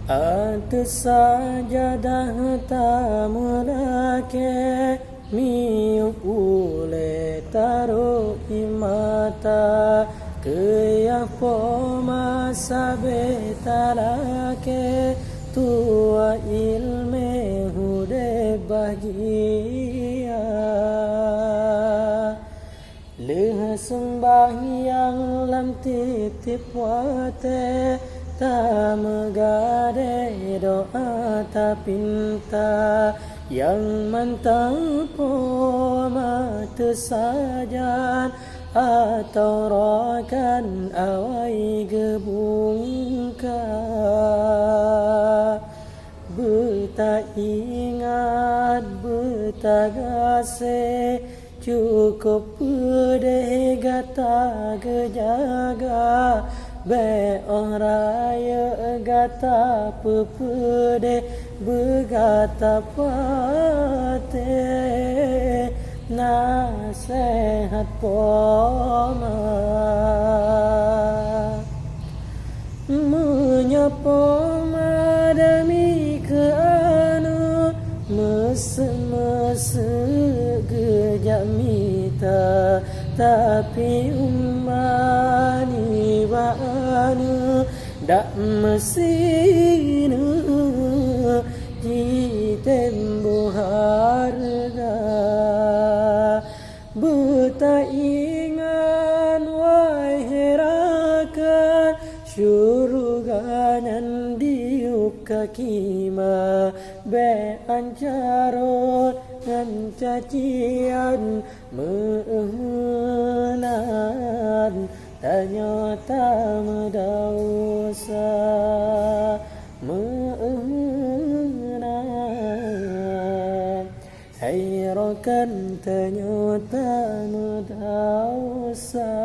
Atas sajadah tamulake miu ule taro imata kaya poma sabetalake tua ilme hude bahagia leh sembahyang lam titip wate tak megade doa tak pinta yang mantang poma tersajan atau rokan awai gebungka bertak ingat bertak gase cukup pedih gata gejaga be orang raya gata pepede bergata pate nasihat poma menyapa madami ke anu mese-mese gejak mita tapi umani ba'anu dak mesinu jitembu harga buta ingan wai herakan syurga nan diuk kakima be ancarot ngan cacian mengenan ternyata medausa mengenan hayrokan ternyata medausa